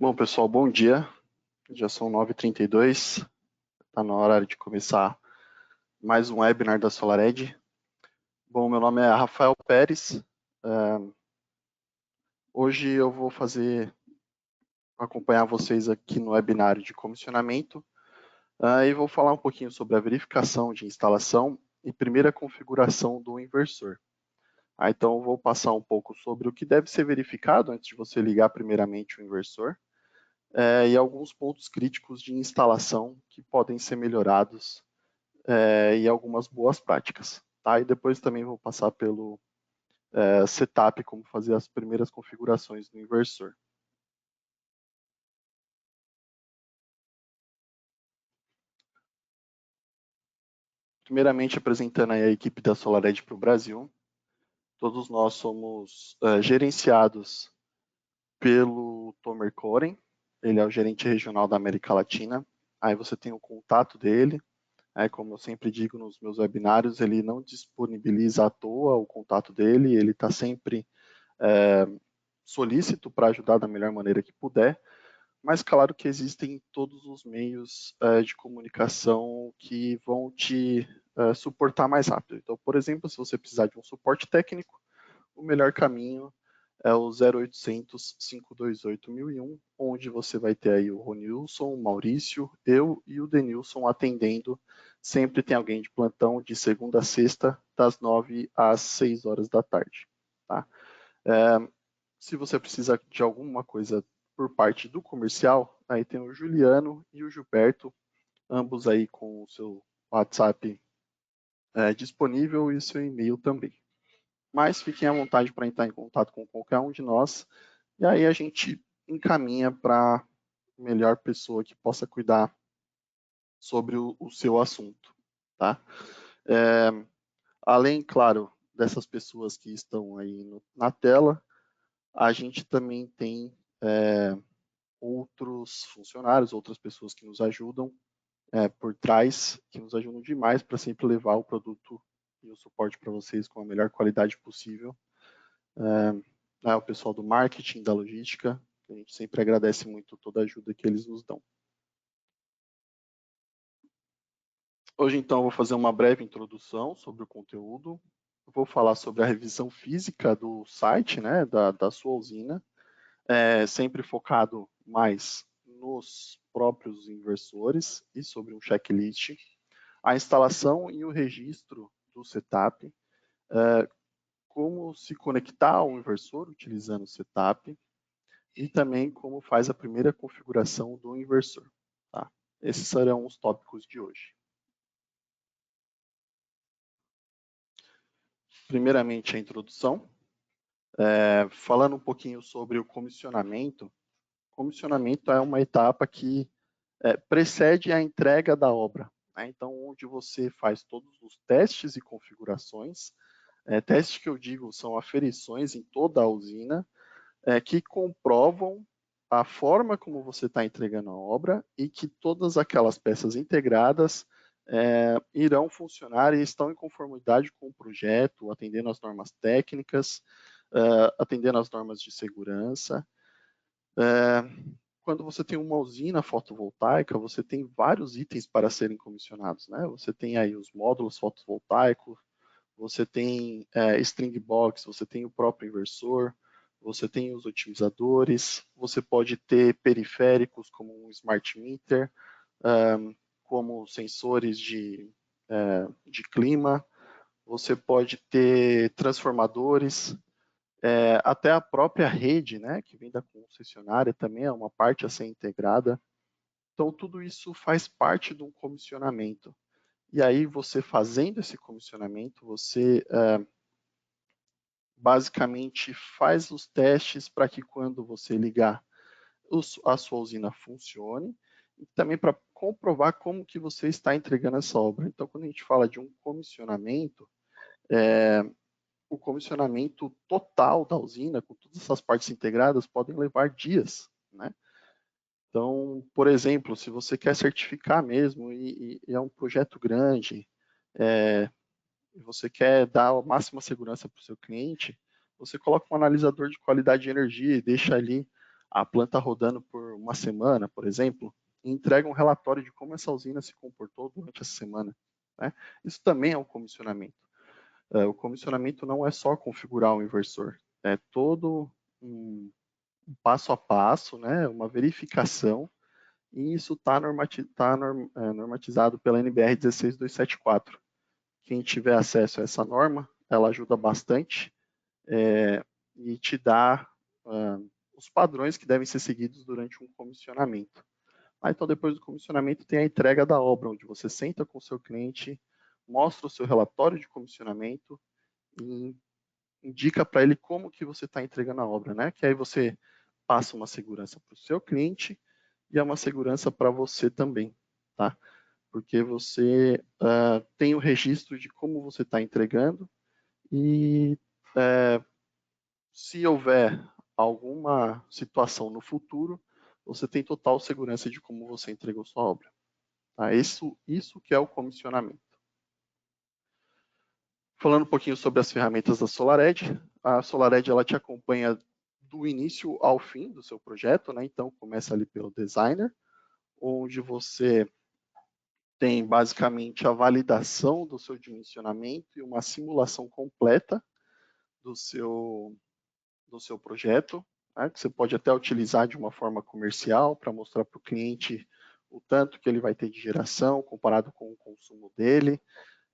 Bom, pessoal, bom dia. Já são 9h32. Está na hora de começar mais um webinar da SolarEdge. Bom, meu nome é Rafael Pérez. Hoje eu vou acompanhar vocês aqui no webinar de comissionamento e vou falar um pouquinho sobre a verificação de instalação e primeira configuração do inversor. Então, eu vou passar um pouco sobre o que deve ser verificado antes de você ligar primeiramente o inversor. E alguns pontos críticos de instalação que podem ser melhorados e algumas boas práticas. Tá? E depois também vou passar pelo setup, como fazer as primeiras configurações do inversor. Primeiramente, apresentando aí a equipe da SolarEdge para o Brasil. Todos nós somos gerenciados pelo Tomer Koren, ele é o gerente regional da América Latina. Aí você tem o contato dele. Como eu sempre digo nos meus webinários, ele não disponibiliza à toa o contato dele, ele está sempre solícito para ajudar da melhor maneira que puder, mas claro que existem todos os meios de comunicação que vão te suportar mais rápido. Então, por exemplo, se você precisar de um suporte técnico, o melhor caminho é o 0800 528 1001, onde você vai ter aí o Ronilson, o Maurício, eu e o Denilson atendendo. Sempre tem alguém de plantão de segunda a sexta, das 9 às 6 horas da tarde. Tá? Se você precisa de alguma coisa por parte do comercial, aí tem o Juliano e o Gilberto, ambos aí com o seu WhatsApp disponível e o seu e-mail também. Mas fiquem à vontade para entrar em contato com qualquer um de nós, e aí a gente encaminha para a melhor pessoa que possa cuidar sobre o seu assunto. Tá? Além, claro, dessas pessoas que estão aí na tela, a gente também tem outros funcionários, outras pessoas que nos ajudam por trás, que nos ajudam demais para sempre levar o produto e o suporte para vocês com a melhor qualidade possível. O pessoal do marketing, da logística, a gente sempre agradece muito toda a ajuda que eles nos dão. Hoje, então, eu vou fazer uma breve introdução sobre o conteúdo. Eu vou falar sobre a revisão física do site, né, da sua usina, sempre focado mais nos próprios inversores e sobre um checklist, a instalação e o registro do setup, como se conectar ao inversor utilizando o setup e também como faz a primeira configuração do inversor. Tá? Esses serão os tópicos de hoje. Primeiramente, a introdução. Falando um pouquinho sobre o comissionamento. Comissionamento é uma etapa que precede a entrega da obra. Né? Então, onde você faz todos os testes e configurações. Testes que eu digo são aferições em toda a usina, que comprovam a forma como você está entregando a obra e que todas aquelas peças integradas irão funcionar e estão em conformidade com o projeto, atendendo às normas técnicas, atendendo às normas de segurança. Quando você tem uma usina fotovoltaica, você tem vários itens para serem comissionados. Né? Você tem aí os módulos fotovoltaicos, você tem string box, você tem o próprio inversor, você tem os otimizadores, você pode ter periféricos como um smart meter, como sensores de clima, você pode ter transformadores, até a própria rede, né, que vem da concessionária também é uma parte a ser integrada. Então, tudo isso faz parte de um comissionamento. E aí, você fazendo esse comissionamento, você basicamente faz os testes para que quando você ligar a sua usina funcione e também para comprovar como que você está entregando essa obra. Então, quando a gente fala de um comissionamento, o comissionamento total da usina, com todas essas partes integradas, podem levar dias, né? Então, por exemplo, se você quer certificar mesmo e é um projeto grande, você quer dar a máxima segurança para o seu cliente, você coloca um analisador de qualidade de energia e deixa ali a planta rodando por uma semana, por exemplo, e entrega um relatório de como essa usina se comportou durante essa semana, né? Isso também é um comissionamento. O comissionamento não é só configurar o inversor, é todo um passo a passo, né, uma verificação, e isso está normatizado pela NBR 16274. Quem tiver acesso a essa norma, ela ajuda bastante e te dá os padrões que devem ser seguidos durante um comissionamento. Então, depois do comissionamento, tem a entrega da obra, onde você senta com o seu cliente, mostra o seu relatório de comissionamento e indica para ele como que você está entregando a obra, né? Que aí você passa uma segurança para o seu cliente e é uma segurança para você também, tá? Porque você tem o registro de como você está entregando e se houver alguma situação no futuro, você tem total segurança de como você entregou sua obra. Tá? Isso que é o comissionamento. Falando um pouquinho sobre as ferramentas da SolarEdge, a SolarEdge ela te acompanha do início ao fim do seu projeto, né? Então começa ali pelo designer, onde você tem basicamente a validação do seu dimensionamento e uma simulação completa do seu projeto, né? Que você pode até utilizar de uma forma comercial para mostrar para o cliente o tanto que ele vai ter de geração comparado com o consumo dele.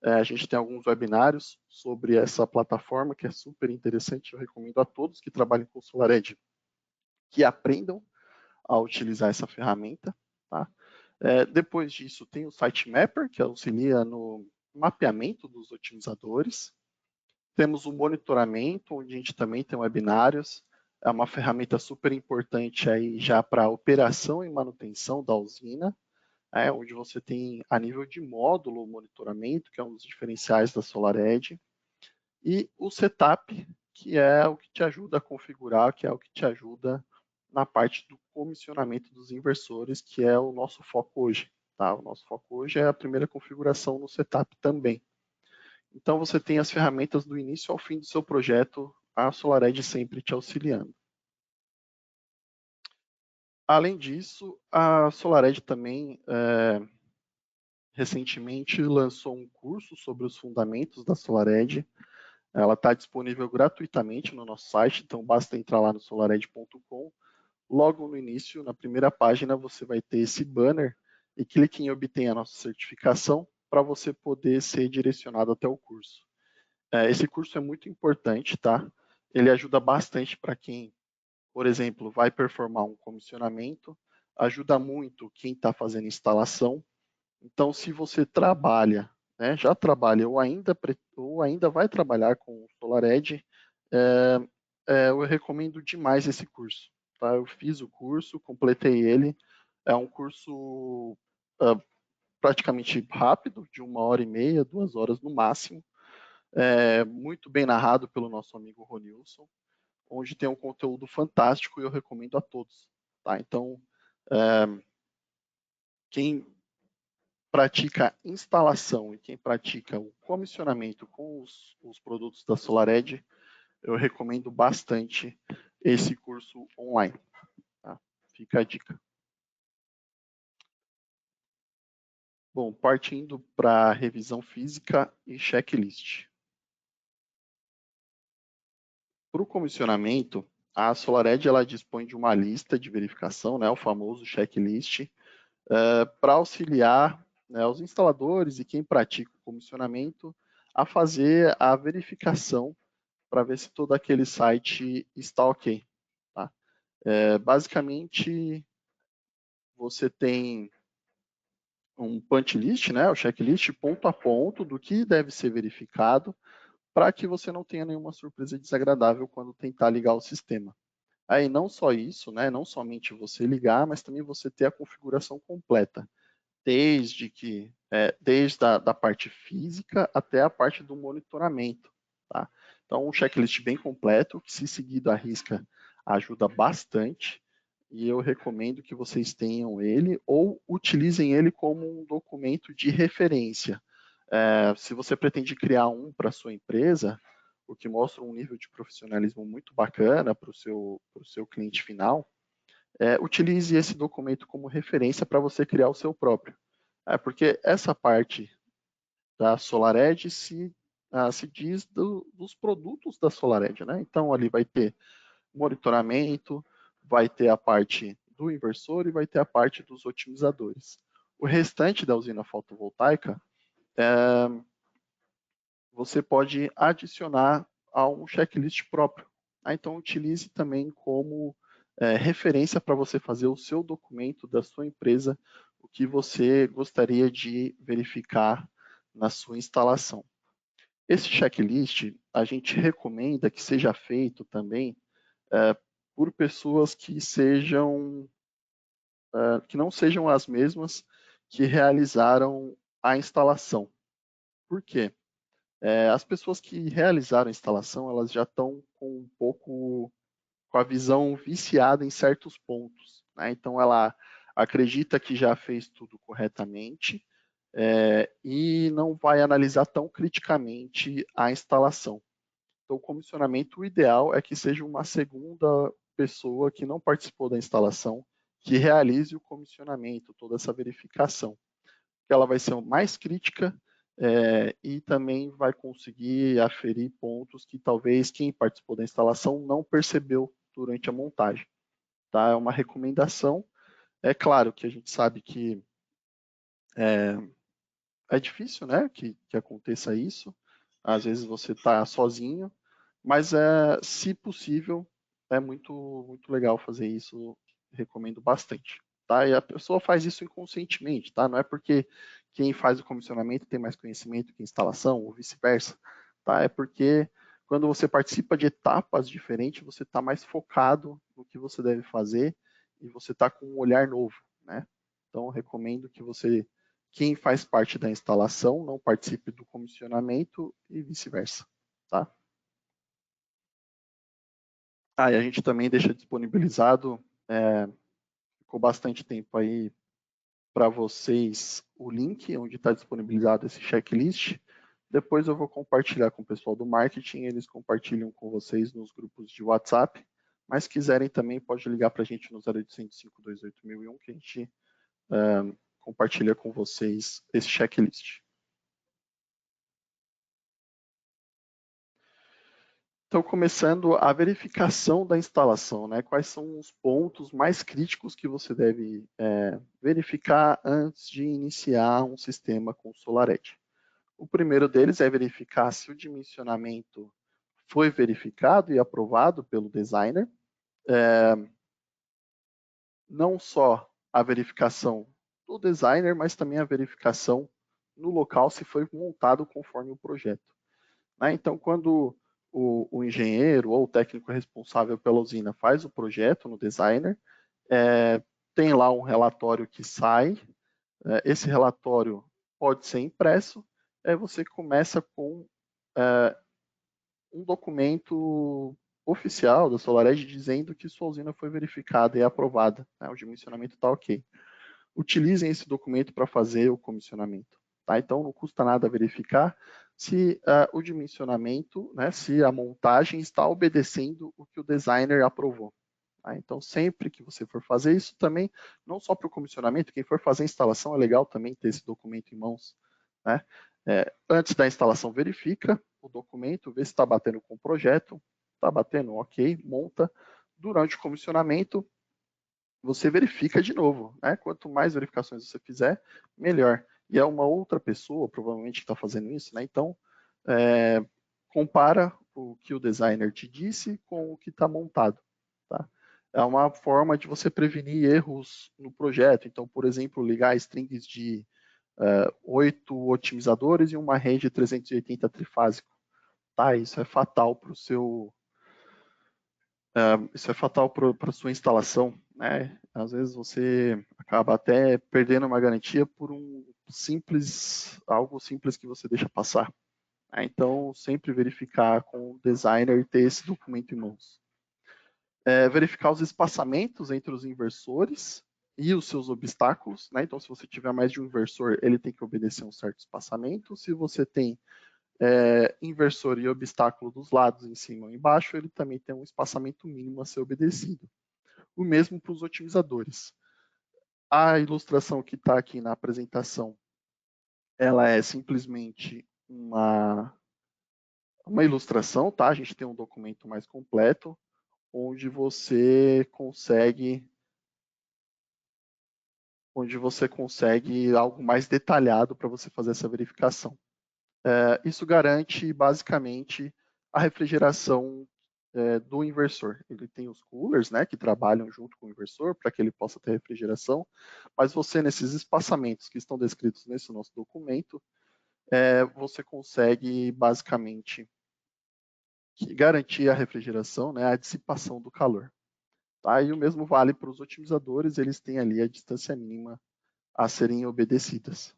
A gente tem alguns webinários sobre essa plataforma que é super interessante. Eu recomendo a todos que trabalhem com SolarEdge que aprendam a utilizar essa ferramenta. Tá? Depois disso, tem o SiteMapper, que auxilia no mapeamento dos otimizadores. Temos o monitoramento, onde a gente também tem webinários. É uma ferramenta super importante aí já para operação e manutenção da usina, onde você tem a nível de módulo o monitoramento, que é um dos diferenciais da SolarEdge, e o setup, que é o que te ajuda a configurar, que é o que te ajuda na parte do comissionamento dos inversores, que é o nosso foco hoje. Tá? O nosso foco hoje é a primeira configuração no setup também. Então, você tem as ferramentas do início ao fim do seu projeto, a SolarEdge sempre te auxiliando. Além disso, a SolarEdge também recentemente lançou um curso sobre os fundamentos da SolarEdge. Ela está disponível gratuitamente no nosso site, então basta entrar lá no solaredge.com. Logo no início, na primeira página, você vai ter esse banner e clique em obter a nossa certificação para você poder ser direcionado até o curso. Esse curso é muito importante, tá? Ele ajuda bastante para quem, por exemplo, vai performar um comissionamento, ajuda muito quem está fazendo instalação. Então, se você trabalha, né, já trabalha ou ainda vai trabalhar com o SolarEdge, eu recomendo demais esse curso. Tá? Eu fiz o curso, completei ele. É um curso praticamente rápido, de 1h30, 2 horas no máximo. Muito bem narrado pelo nosso amigo Ronilson, onde tem um conteúdo fantástico e eu recomendo a todos. Tá? Então, quem pratica instalação e quem pratica o comissionamento com os produtos da SolarEdge, eu recomendo bastante esse curso online. Tá? Fica a dica. Bom, partindo para revisão física e checklist. Para o comissionamento, a SolarEdge ela dispõe de uma lista de verificação, né, o famoso checklist, para auxiliar, né, os instaladores e quem pratica o comissionamento a fazer a verificação para ver se todo aquele site está ok. Tá? Basicamente, você tem um punch list, né, o checklist ponto a ponto do que deve ser verificado para que você não tenha nenhuma surpresa desagradável quando tentar ligar o sistema. Aí não só isso, né, não somente você ligar, mas também você ter a configuração completa, desde da parte física até a parte do monitoramento. Tá? Então, um checklist bem completo, que se seguido à risca ajuda bastante, e eu recomendo que vocês tenham ele ou utilizem ele como um documento de referência. Se você pretende criar um para a sua empresa, o que mostra um nível de profissionalismo muito bacana para o seu cliente final, utilize esse documento como referência para você criar o seu próprio. Porque essa parte da SolarEdge se diz dos produtos da SolarEdge, né? Então, ali vai ter monitoramento, vai ter a parte do inversor e vai ter a parte dos otimizadores. O restante da usina fotovoltaica, você pode adicionar a um checklist próprio. Então, utilize também como referência para você fazer o seu documento da sua empresa, o que você gostaria de verificar na sua instalação. Esse checklist, a gente recomenda que seja feito também por pessoas que não sejam as mesmas que realizaram a instalação. Por quê? As pessoas que realizaram a instalação, elas já estão com a visão viciada em certos pontos, né? Então, ela acredita que já fez tudo corretamente e não vai analisar tão criticamente a instalação. Então, o comissionamento ideal é que seja uma segunda pessoa que não participou da instalação que realize o comissionamento, toda essa verificação. Ela vai ser mais crítica e também vai conseguir aferir pontos que talvez quem participou da instalação não percebeu durante a montagem. Tá? É uma recomendação. É claro que a gente sabe que é difícil, né, que aconteça isso. Às vezes você está sozinho, mas se possível, é muito legal fazer isso. Recomendo bastante. Tá? E a pessoa faz isso inconscientemente, tá? Não é porque quem faz o comissionamento tem mais conhecimento que a instalação, ou vice-versa. Tá? É porque quando você participa de etapas diferentes, você está mais focado no que você deve fazer e você está com um olhar novo, né? Então, recomendo que quem faz parte da instalação, não participe do comissionamento e vice-versa, tá? E a gente também deixa disponibilizado, ficou bastante tempo aí para vocês o link onde está disponibilizado esse checklist. Depois eu vou compartilhar com o pessoal do marketing, eles compartilham com vocês nos grupos de WhatsApp, mas se quiserem também pode ligar para a gente no 0800 528 1001 que a gente compartilha com vocês esse checklist. Então, começando a verificação da instalação, né? Quais são os pontos mais críticos que você deve verificar antes de iniciar um sistema com SolarEdge? O primeiro deles é verificar se o dimensionamento foi verificado e aprovado pelo designer. Não só a verificação do designer, mas também a verificação no local se foi montado conforme o projeto. Né? Então, quando o engenheiro ou o técnico responsável pela usina faz o projeto no designer, tem lá um relatório que sai, esse relatório pode ser impresso, você começa com um documento oficial da SolarEdge dizendo que sua usina foi verificada e aprovada, né? O dimensionamento está ok. Utilizem esse documento para fazer o comissionamento. Tá? Então, não custa nada verificar se o dimensionamento, né, se a montagem está obedecendo o que o designer aprovou. Tá? Então, sempre que você for fazer isso também, não só para o comissionamento, quem for fazer a instalação é legal também ter esse documento em mãos. Né? Antes da instalação, verifica o documento, vê se está batendo com o projeto, está batendo, ok, monta. Durante o comissionamento, você verifica de novo. Né? Quanto mais verificações você fizer, melhor. E é uma outra pessoa, provavelmente, que está fazendo isso, né? Então, compara o que o designer te disse com o que está montado. Tá? É uma forma de você prevenir erros no projeto. Então, por exemplo, ligar strings de 8 otimizadores e uma rede 380 trifásico. Tá? Isso é fatal para o seu isso é fatal para a sua instalação, né? Às vezes você acaba até perdendo uma garantia por algo simples que você deixa passar. Né? Então, sempre verificar com o designer e ter esse documento em mãos. Verificar os espaçamentos entre os inversores e os seus obstáculos. Né? Então, se você tiver mais de um inversor, ele tem que obedecer um certo espaçamento. Se você tem inversor e obstáculo dos lados, em cima ou embaixo, ele também tem um espaçamento mínimo a ser obedecido. O mesmo para os otimizadores. A ilustração que está aqui na apresentação, ela é simplesmente uma ilustração, tá? A gente tem um documento mais completo, onde você consegue algo mais detalhado para você fazer essa verificação. Isso garante, basicamente, a refrigeração do inversor. Ele tem os coolers, né, que trabalham junto com o inversor para que ele possa ter refrigeração, mas você, nesses espaçamentos que estão descritos nesse nosso documento, você consegue, basicamente, garantir a refrigeração, né, a dissipação do calor. Tá? E o mesmo vale para os otimizadores, eles têm ali a distância mínima a serem obedecidas.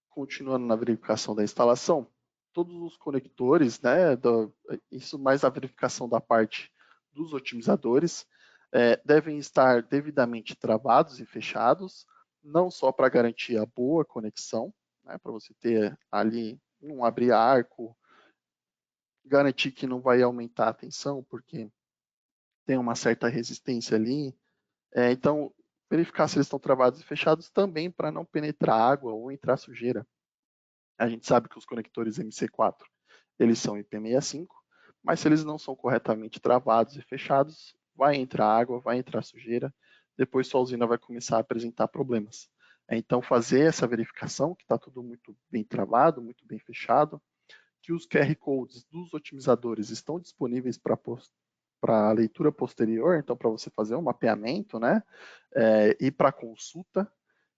Continuando na verificação da instalação, todos os conectores, né, isso mais a verificação da parte dos otimizadores, devem estar devidamente travados e fechados, não só para garantir a boa conexão, né, para você ter ali, não abrir arco, garantir que não vai aumentar a tensão, porque tem uma certa resistência ali. Então, verificar se eles estão travados e fechados também para não penetrar água ou entrar sujeira. A gente sabe que os conectores MC4, eles são IP65, mas se eles não são corretamente travados e fechados, vai entrar água, vai entrar sujeira, depois sua usina vai começar a apresentar problemas. Então, fazer essa verificação, que está tudo muito bem travado, muito bem fechado, que os QR Codes dos otimizadores estão disponíveis para leitura posterior, então para você fazer um mapeamento, né, e para consulta.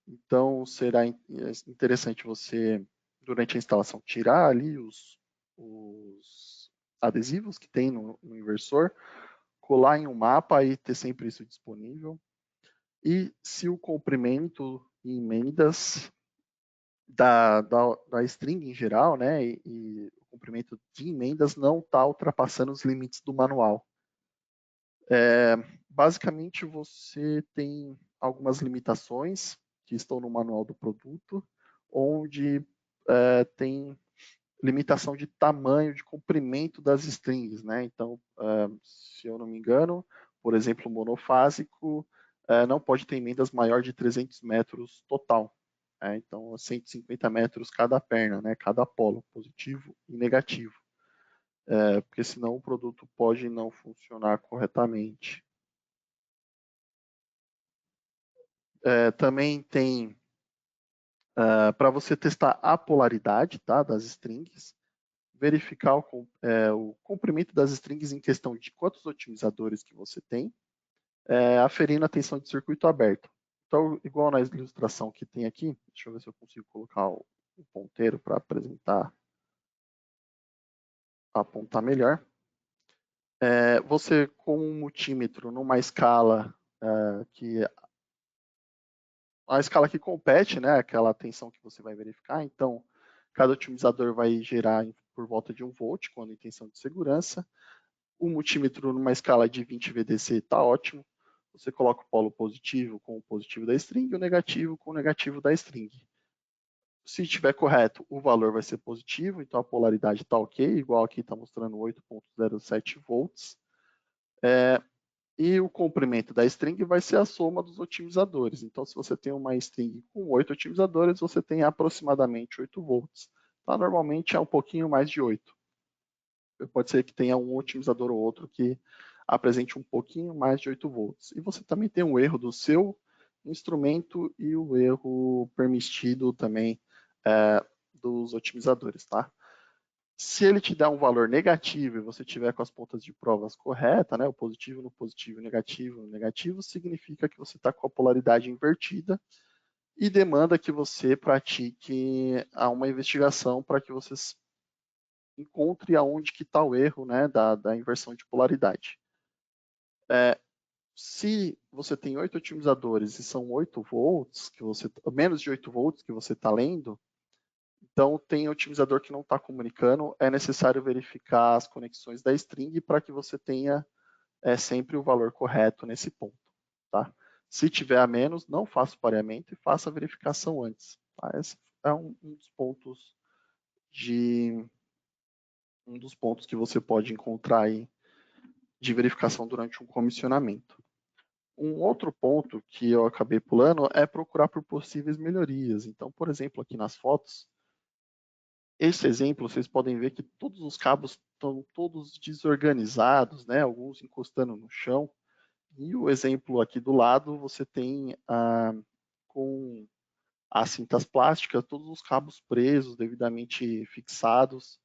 Então será interessante você, durante a instalação, tirar ali os adesivos que tem no inversor, colar em um mapa e ter sempre isso disponível. E se o comprimento e emendas da string em geral, né, e o comprimento de emendas não está ultrapassando os limites do manual. Basicamente, você tem algumas limitações que estão no manual do produto, onde tem limitação de tamanho, de comprimento das strings, né? Então, se eu não me engano, por exemplo, monofásico não pode ter emendas maior de 300 metros total. Então, 150 metros cada perna, né? Cada polo, positivo e negativo. Porque senão o produto pode não funcionar corretamente. Também tem para você testar a polaridade, tá, das strings, verificar o comprimento das strings em questão de quantos otimizadores que você tem, aferindo a tensão de circuito aberto. Então, igual na ilustração que tem aqui, deixa eu ver se eu consigo colocar o ponteiro para apontar melhor. Você, com um multímetro numa escala a escala que compete, né, aquela tensão que você vai verificar. Então, cada otimizador vai gerar por volta de 1 volt, quando em tensão de segurança. O multímetro numa escala de 20 VDC está ótimo. Você coloca o polo positivo com o positivo da string e o negativo com o negativo da string. Se estiver correto, o valor vai ser positivo, então a polaridade está ok, igual aqui está mostrando 8.07 volts. E o comprimento da string vai ser a soma dos otimizadores. Então, se você tem uma string com 8 otimizadores, você tem aproximadamente 8 volts. Tá? Normalmente é um pouquinho mais de 8. Pode ser que tenha um otimizador ou outro que apresente um pouquinho mais de 8 volts. E você também tem um erro do seu instrumento e o erro permitido também dos otimizadores. Tá? Se ele te dá um valor negativo e você tiver com as pontas de provas corretas, né, o positivo no positivo, o negativo no negativo, significa que você está com a polaridade invertida e demanda que você pratique uma investigação para que você encontre aonde que está o erro, né, da inversão de polaridade. Se você tem 8 otimizadores e são 8 volts, menos de 8 volts que você está lendo, então, tem otimizador que não está comunicando, é necessário verificar as conexões da string para que você tenha sempre o valor correto nesse ponto. Tá? Se tiver a menos, não faça o pareamento e faça a verificação antes. Tá? Esse é um dos pontos de um dos pontos que você pode encontrar aí de verificação durante um comissionamento. Um outro ponto que eu acabei pulando é procurar por possíveis melhorias. Então, por exemplo, aqui nas fotos, esse exemplo, vocês podem ver que todos os cabos estão todos desorganizados, né? Alguns encostando no chão. E o exemplo aqui do lado, você tem com as cintas plásticas, todos os cabos presos, devidamente fixados,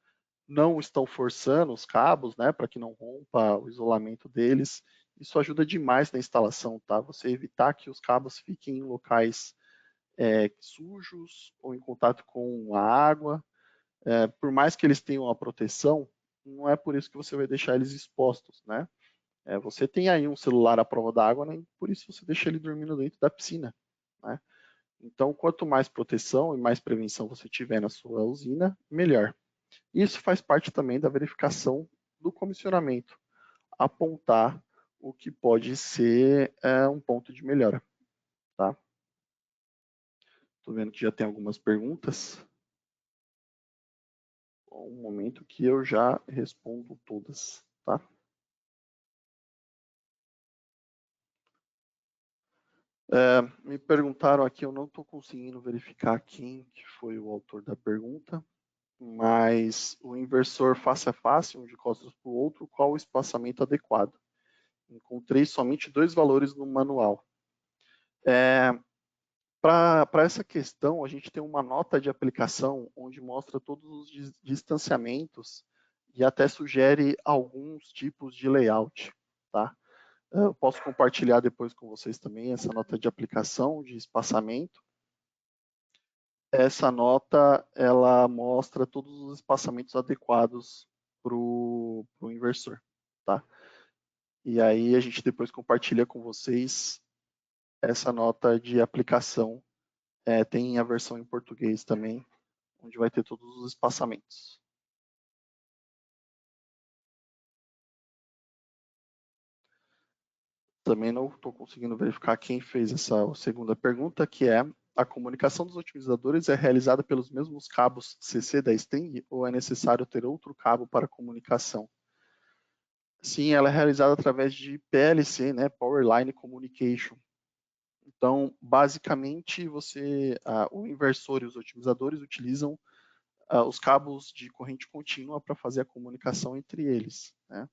não estão forçando os cabos, né, para que não rompa o isolamento deles. Isso ajuda demais na instalação, tá? Você evitar que os cabos fiquem em locais sujos ou em contato com a água. Por mais que eles tenham a proteção, não é por isso que você vai deixar eles expostos, né? Você tem aí um celular à prova d'água, né? Por isso você deixa ele dormindo dentro da piscina, né? Então, quanto mais proteção e mais prevenção você tiver na sua usina, melhor. Isso faz parte também da verificação do comissionamento, apontar o que pode ser um ponto de melhora. Tá? Estou vendo que já tem algumas perguntas. Um momento que eu já respondo todas. Tá? Me perguntaram aqui, eu não estou conseguindo verificar quem que foi o autor da pergunta, mas o inversor face a face, um de costas para o outro, qual o espaçamento adequado? Encontrei somente 2 valores no manual. Para essa questão, a gente tem uma nota de aplicação onde mostra todos os distanciamentos e até sugere alguns tipos de layout. Tá? Eu posso compartilhar depois com vocês também essa nota de aplicação de espaçamento. Essa nota ela mostra todos os espaçamentos adequados para o inversor. Tá? E aí a gente depois compartilha com vocês essa nota de aplicação. Tem a versão em português também, onde vai ter todos os espaçamentos. Também não estou conseguindo verificar quem fez essa segunda pergunta, que é: a comunicação dos otimizadores é realizada pelos mesmos cabos CC da string ou é necessário ter outro cabo para comunicação? Sim, ela é realizada através de PLC, né, Power Line Communication. Então, basicamente, o inversor e os otimizadores utilizam os cabos de corrente contínua para fazer a comunicação entre eles. Né?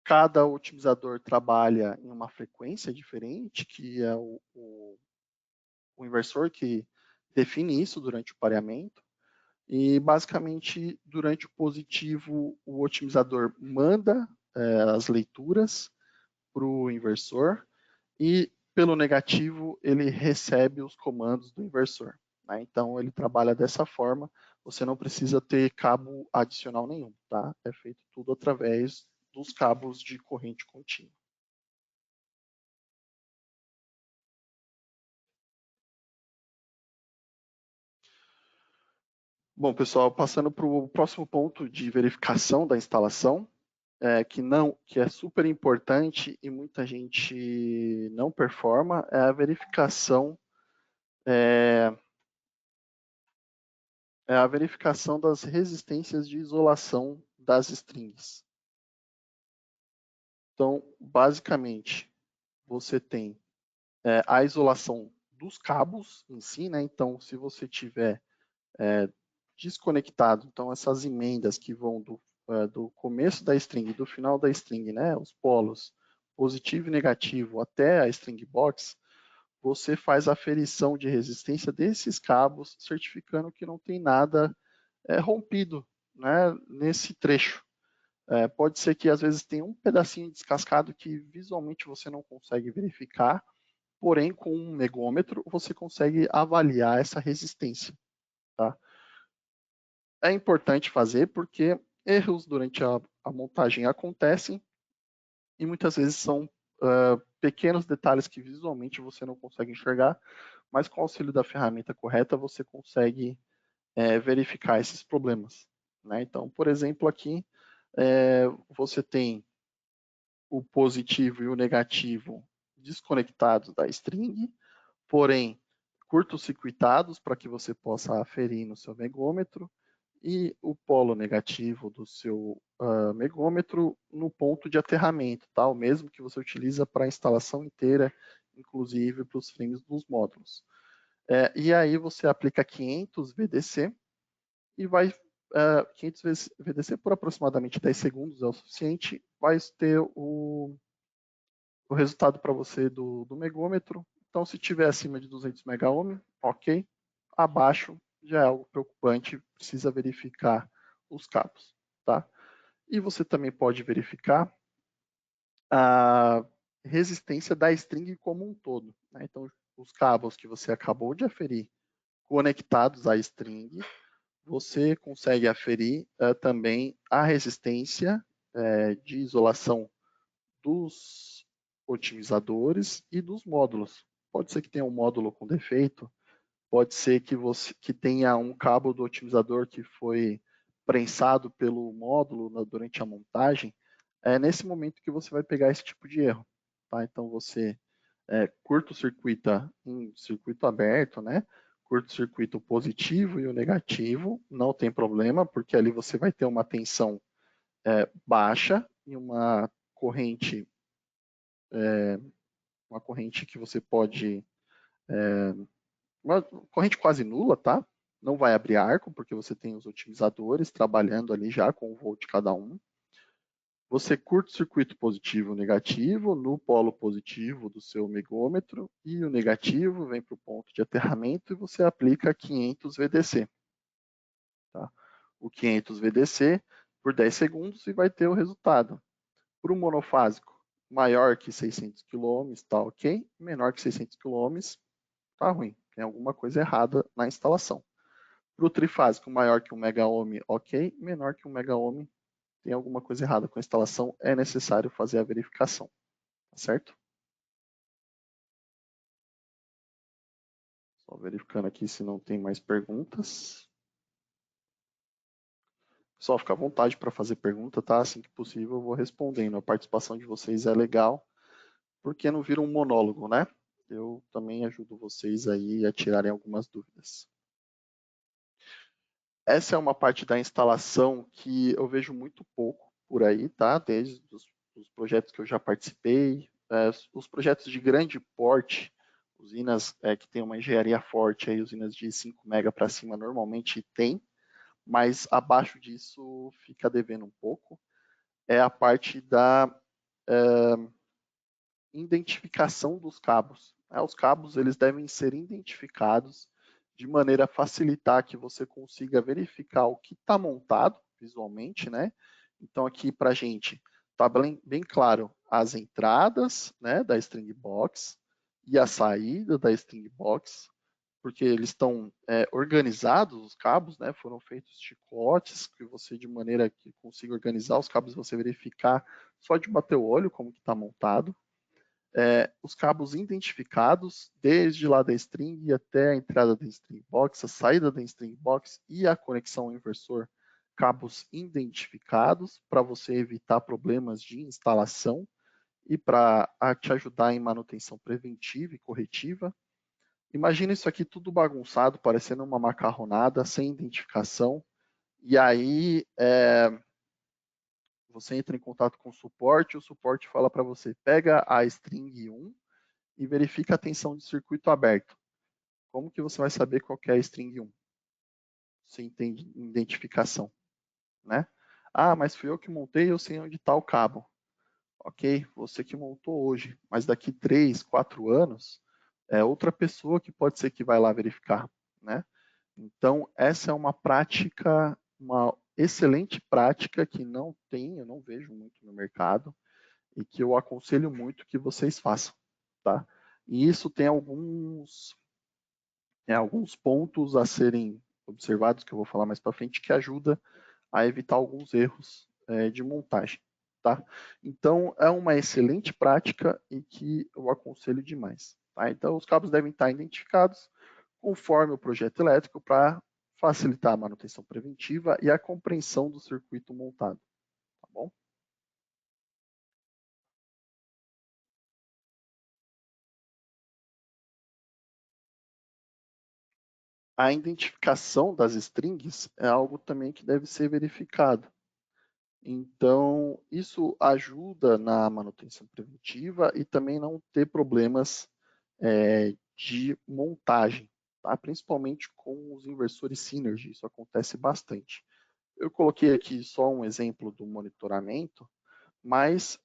Cada otimizador trabalha em uma frequência diferente, que é o inversor que define isso durante o pareamento. E, basicamente, durante o positivo, o otimizador manda as leituras para o inversor e, pelo negativo, ele recebe os comandos do inversor. Né? Então, ele trabalha dessa forma, você não precisa ter cabo adicional nenhum. Tá? É feito tudo através dos cabos de corrente contínua. Bom, pessoal, passando para o próximo ponto de verificação da instalação, que é super importante e muita gente não performa, é a verificação das resistências de isolação das strings. Então, basicamente, você tem a isolação dos cabos em si, né? Então, se você tiver desconectado, então essas emendas que vão do começo da string, do final da string, né? Os polos positivo e negativo até a string box, você faz a aferição de resistência desses cabos, certificando que não tem nada rompido, né, nesse trecho. Pode ser que às vezes tenha um pedacinho descascado que visualmente você não consegue verificar, porém com um megômetro você consegue avaliar essa resistência. Tá? É importante fazer porque erros durante a montagem acontecem e muitas vezes são pequenos detalhes que visualmente você não consegue enxergar, mas com o auxílio da ferramenta correta você consegue verificar esses problemas. Né? Então, por exemplo, aqui você tem o positivo e o negativo desconectados da string, porém curto-circuitados para que você possa aferir no seu megômetro, e o polo negativo do seu megômetro no ponto de aterramento, tá? O mesmo que você utiliza para a instalação inteira, inclusive para os frames dos módulos. E aí você aplica 500 VDC e vai 500 VDC por aproximadamente 10 segundos é o suficiente, vai ter o resultado para você do megômetro. Então, se tiver acima de 200 megaohm, ok. Abaixo já é algo preocupante, precisa verificar os cabos, tá? E você também pode verificar a resistência da string como um todo, né? Então, os cabos que você acabou de aferir conectados à string, você consegue aferir também a resistência de isolação dos otimizadores e dos módulos. Pode ser que tenha um módulo com defeito, pode ser que tenha um cabo do otimizador que foi prensado pelo módulo durante a montagem. É nesse momento que você vai pegar esse tipo de erro. Tá? Então você curto-circuita em circuito aberto, né? Curto-circuito o positivo e o negativo, não tem problema, porque ali você vai ter uma tensão baixa e uma corrente que você pode, uma corrente quase nula, tá? Não vai abrir arco, porque você tem os otimizadores trabalhando ali já com o volt cada um. Você curto-circuito positivo e negativo no polo positivo do seu megômetro e o negativo vem para o ponto de aterramento e você aplica 500 VDC. Tá? O 500 VDC por 10 segundos e vai ter o resultado. Para o monofásico, maior que 600 km, tá ok. Menor que 600 km, tá ruim. Tem alguma coisa errada na instalação. Para o trifásico, maior que 1 megaohm, ok. Menor que 1 megaohm, tem alguma coisa errada com a instalação, é necessário fazer a verificação, tá certo? Só verificando aqui se não tem mais perguntas. Só fica à vontade para fazer pergunta, tá? Assim que possível eu vou respondendo. A participação de vocês é legal, porque não vira um monólogo, né? Eu também ajudo vocês aí a tirarem algumas dúvidas. Essa é uma parte da instalação que eu vejo muito pouco por aí, tá? Desde os projetos que eu já participei, os projetos de grande porte, usinas que têm uma engenharia forte, aí, usinas de 5 mega para cima normalmente tem, mas abaixo disso fica devendo um pouco. É a parte da identificação dos cabos. Os cabos eles devem ser identificados de maneira a facilitar que você consiga verificar o que está montado visualmente, né? Então aqui para a gente está bem claro as entradas, né, da string box e a saída da string box, porque eles estão organizados, os cabos, né, foram feitos chicotes que você de maneira que consiga organizar os cabos, você verificar só de bater o olho como que está montado. Os cabos identificados, desde lá da string até a entrada da string box, a saída da string box e a conexão ao inversor, cabos identificados para você evitar problemas de instalação e para te ajudar em manutenção preventiva e corretiva. Imagina isso aqui tudo bagunçado, parecendo uma macarronada, sem identificação, e aí você entra em contato com o suporte fala para você, pega a string 1 e verifica a tensão de circuito aberto. Como que você vai saber qual que é a string 1? Sem identificação, né? Ah, mas fui eu que montei, eu sei onde está o cabo. Ok, você que montou hoje, mas daqui 3, 4 anos, é outra pessoa que pode ser que vai lá verificar, né? Então, essa é uma prática, uma excelente prática que eu não vejo muito no mercado e que eu aconselho muito que vocês façam, tá? E isso tem alguns pontos a serem observados, que eu vou falar mais para frente, que ajuda a evitar alguns erros de montagem. Tá? Então, é uma excelente prática e que eu aconselho demais. Tá? Então, os cabos devem estar identificados conforme o projeto elétrico para facilitar a manutenção preventiva e a compreensão do circuito montado. Tá bom? a identificação das strings é algo também que deve ser verificado. Então, isso ajuda na manutenção preventiva e também não ter problemas de montagem, tá? Principalmente com os inversores Synergy, isso acontece bastante. Eu coloquei aqui só um exemplo do monitoramento, mas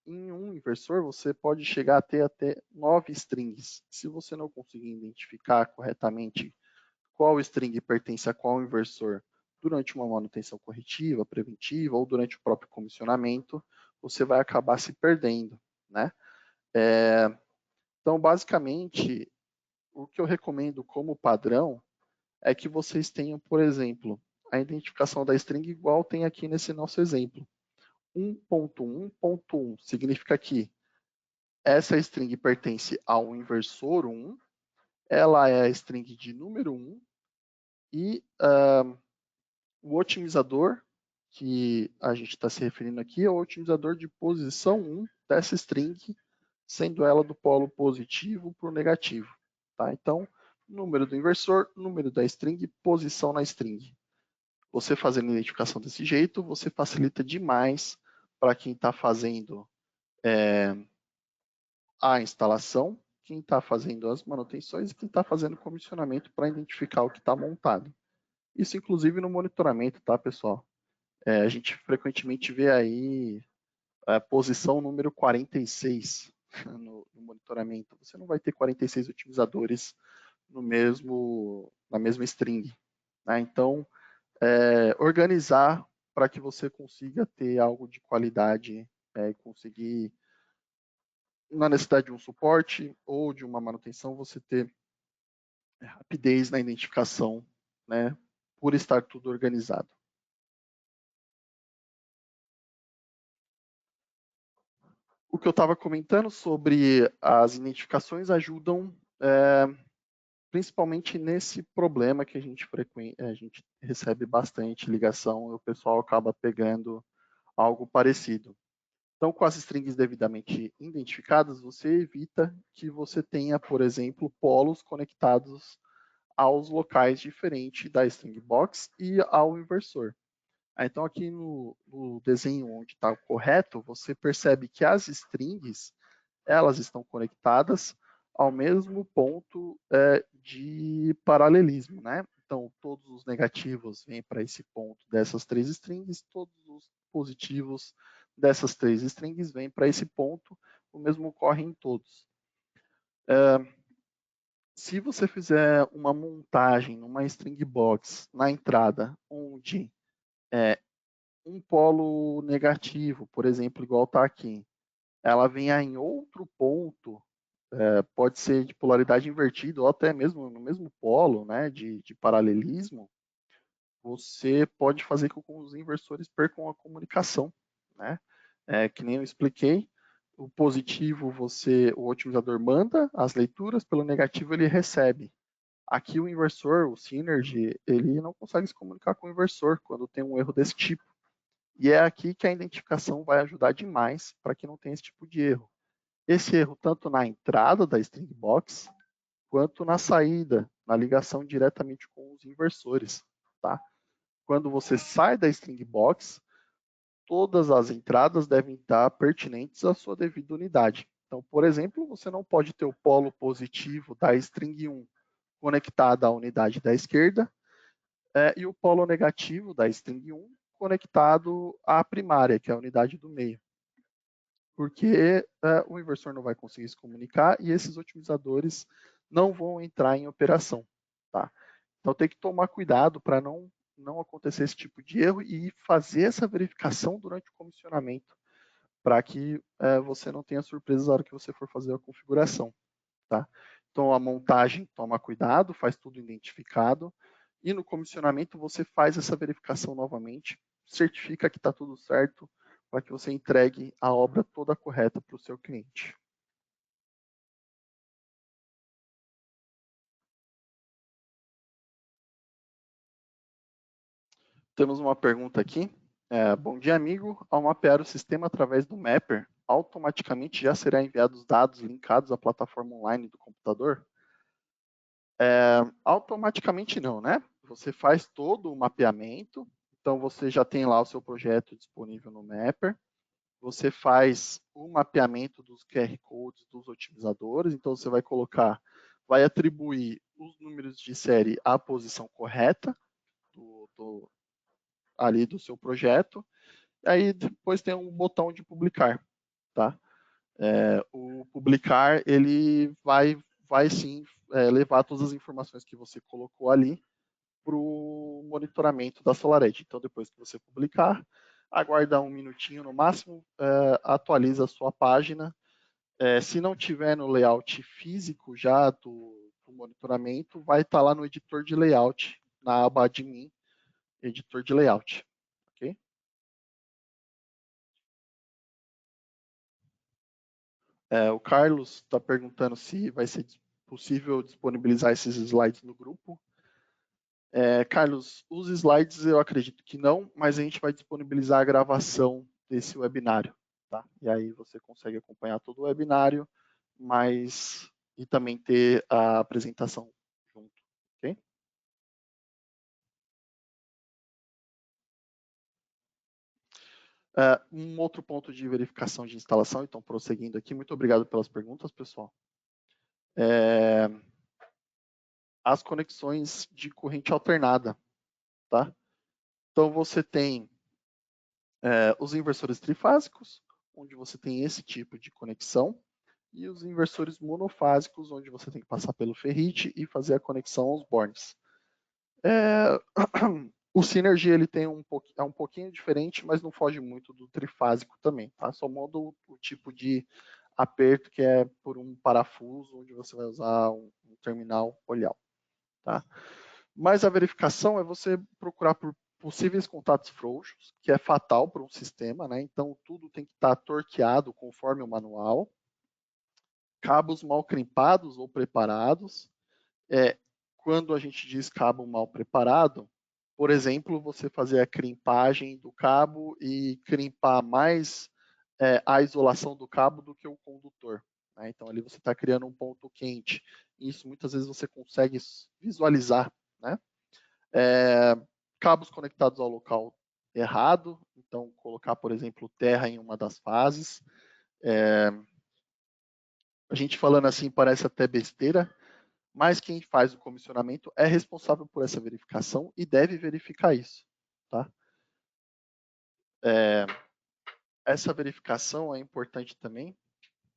em um inversor você pode chegar a ter até 9 strings. Se você não conseguir identificar corretamente qual string pertence a qual inversor durante uma manutenção corretiva, preventiva ou durante o próprio comissionamento, você vai acabar se perdendo, né? Então, basicamente, o que eu recomendo como padrão é que vocês tenham, por exemplo, a identificação da string igual tem aqui nesse nosso exemplo. 1.1.1 significa que essa string pertence ao inversor 1, ela é a string de número 1 e o otimizador que a gente está se referindo aqui é o otimizador de posição 1 dessa string, sendo ela do polo positivo para o negativo. Tá? Então, número do inversor, número da string, posição na string. Você fazendo a identificação desse jeito, você facilita demais para quem está fazendo a instalação, quem está fazendo as manutenções e quem está fazendo o comissionamento para identificar o que está montado. Isso, inclusive, no monitoramento, tá, pessoal? A gente frequentemente vê aí a posição número 46 no monitoramento. Você não vai ter 46 otimizadores na mesma string. Né? Então, organizar para que você consiga ter algo de qualidade e conseguir, na necessidade de um suporte ou de uma manutenção, você ter rapidez na identificação, né, por estar tudo organizado. O que eu estava comentando sobre as identificações ajudam principalmente nesse problema que a gente recebe bastante ligação e o pessoal acaba pegando algo parecido. Então, com as strings devidamente identificadas, você evita que você tenha, por exemplo, polos conectados aos locais diferentes da string box e ao inversor. Então, aqui no desenho onde está o correto, você percebe que as strings elas estão conectadas ao mesmo ponto de paralelismo, né? Então, todos os negativos vêm para esse ponto dessas três strings, todos os positivos dessas três strings vêm para esse ponto, o mesmo ocorre em todos. Se você fizer uma montagem numa string box na entrada, onde um polo negativo, por exemplo, igual está aqui, ela venha em outro ponto, pode ser de polaridade invertida ou até mesmo no mesmo polo, né, de paralelismo, você pode fazer com que os inversores percam a comunicação, né? Que nem eu expliquei, o positivo o otimizador manda as leituras, pelo negativo ele recebe. Aqui o inversor, o Synergy, ele não consegue se comunicar com o inversor quando tem um erro desse tipo. E é aqui que a identificação vai ajudar demais para que não tenha esse tipo de erro. Esse erro tanto na entrada da string box, quanto na saída, na ligação diretamente com os inversores. Tá? Quando você sai da string box, todas as entradas devem estar pertinentes à sua devida unidade. Então, por exemplo, você não pode ter o polo positivo da string 1 conectado à unidade da esquerda e o polo negativo da string 1 conectado à primária, que é a unidade do meio. Porque o inversor não vai conseguir se comunicar e esses otimizadores não vão entrar em operação. Tá? Então tem que tomar cuidado para não acontecer esse tipo de erro e fazer essa verificação durante o comissionamento, para que você não tenha surpresas na hora que você for fazer a configuração. Tá? Então a montagem toma cuidado, faz tudo identificado, e no comissionamento você faz essa verificação novamente, certifica que está tudo certo, para que você entregue a obra toda correta para o seu cliente. Temos uma pergunta aqui. Bom dia, amigo. Ao mapear o sistema através do Mapper, automaticamente já será enviado os dados linkados à plataforma online do computador? Automaticamente não, né? Você faz todo o mapeamento, então você já tem lá o seu projeto disponível no Mapper, você faz o mapeamento dos QR Codes dos otimizadores, então você vai atribuir os números de série à posição correta ali do seu projeto, e aí depois tem um botão de publicar, tá? O publicar, ele vai sim levar todas as informações que você colocou ali para o monitoramento da SolarEdge. Então, depois que você publicar, aguarda um minutinho no máximo, atualiza a sua página. Se não tiver no layout físico já do monitoramento, vai estar lá no editor de layout, na aba admin, editor de layout. Ok? O Carlos está perguntando se vai ser possível disponibilizar esses slides no grupo. Carlos, os slides eu acredito que não, mas a gente vai disponibilizar a gravação desse webinário, tá? E aí você consegue acompanhar todo o webinário, e também ter a apresentação junto, ok? Um outro ponto de verificação de instalação, então prosseguindo aqui, muito obrigado pelas perguntas, pessoal. As conexões de corrente alternada, tá? Então você tem os inversores trifásicos, onde você tem esse tipo de conexão, e os inversores monofásicos, onde você tem que passar pelo ferrite e fazer a conexão aos bornes. O Synergy ele tem é um pouquinho diferente, mas não foge muito do trifásico também, tá? Só muda o tipo de aperto, que é por um parafuso, onde você vai usar um terminal olhal, tá? Mas a verificação é você procurar por possíveis contatos frouxos, que é fatal para um sistema, né? Então tudo tem que estar torqueado conforme o manual. Cabos mal crimpados ou preparados. Quando a gente diz cabo mal preparado, por exemplo, você fazer a crimpagem do cabo e crimpar mais a isolação do cabo do que o condutor, né? Então ali você está criando um ponto quente. Isso muitas vezes você consegue visualizar, né? Cabos conectados ao local errado, então colocar, por exemplo, terra em uma das fases. A gente falando assim parece até besteira, mas quem faz o comissionamento é responsável por essa verificação e deve verificar isso, tá? Essa verificação é importante também,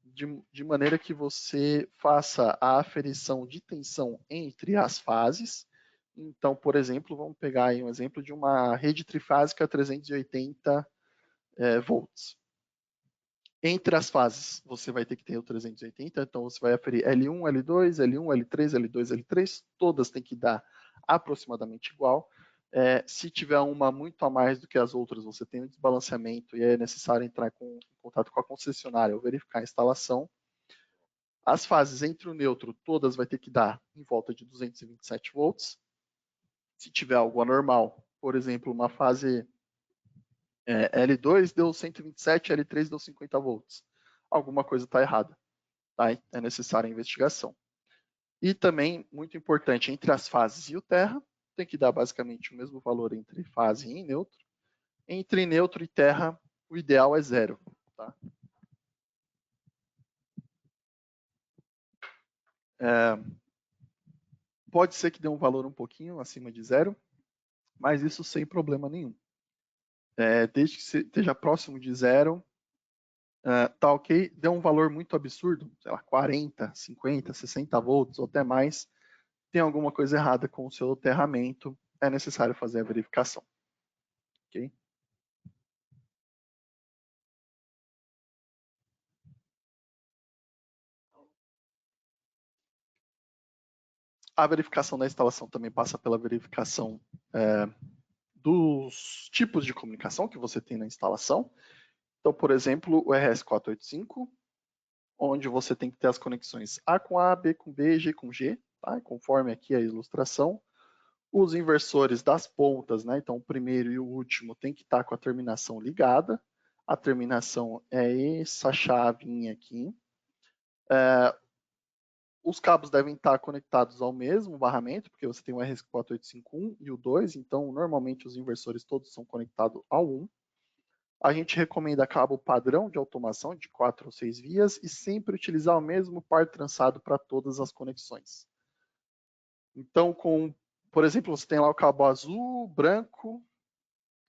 de maneira que você faça a aferição de tensão entre as fases. Então, por exemplo, vamos pegar aí um exemplo de uma rede trifásica 380 volts. Entre as fases, você vai ter que ter o 380, então você vai aferir L1, L2, L1, L3, L2, L3, todas têm que dar aproximadamente igual. Se tiver uma muito a mais do que as outras, você tem um desbalanceamento e é necessário entrar em contato com a concessionária ou verificar a instalação. As fases entre o neutro, todas vai ter que dar em volta de 227 volts. Se tiver algo anormal, por exemplo, uma fase L2 deu 127, L3 deu 50 volts. Alguma coisa está errada. Tá? É necessária a investigação. E também, muito importante, entre as fases e o terra, tem que dar basicamente o mesmo valor entre fase e neutro. Entre neutro e terra, o ideal é 0. Tá? Pode ser que dê um valor um pouquinho acima de 0, mas isso sem problema nenhum. Desde que esteja próximo de 0, tá ok. Deu um valor muito absurdo, sei lá, 40, 50, 60 volts ou até mais, tem alguma coisa errada com o seu aterramento, é necessário fazer a verificação. Ok? A verificação da instalação também passa pela verificação dos tipos de comunicação que você tem na instalação. Então, por exemplo, o RS485, onde você tem que ter as conexões A com A, B com B, G com G, tá? Conforme aqui a ilustração. Os inversores das pontas, né? Então o primeiro e o último tem que estar com a terminação ligada. A terminação é essa chavinha aqui. Os cabos devem estar conectados ao mesmo barramento, porque você tem o RS4851 e o 2, então normalmente os inversores todos são conectados ao 1. A gente recomenda cabo padrão de automação de 4 ou 6 vias e sempre utilizar o mesmo par trançado para todas as conexões. Então, por exemplo, você tem lá o cabo azul, branco,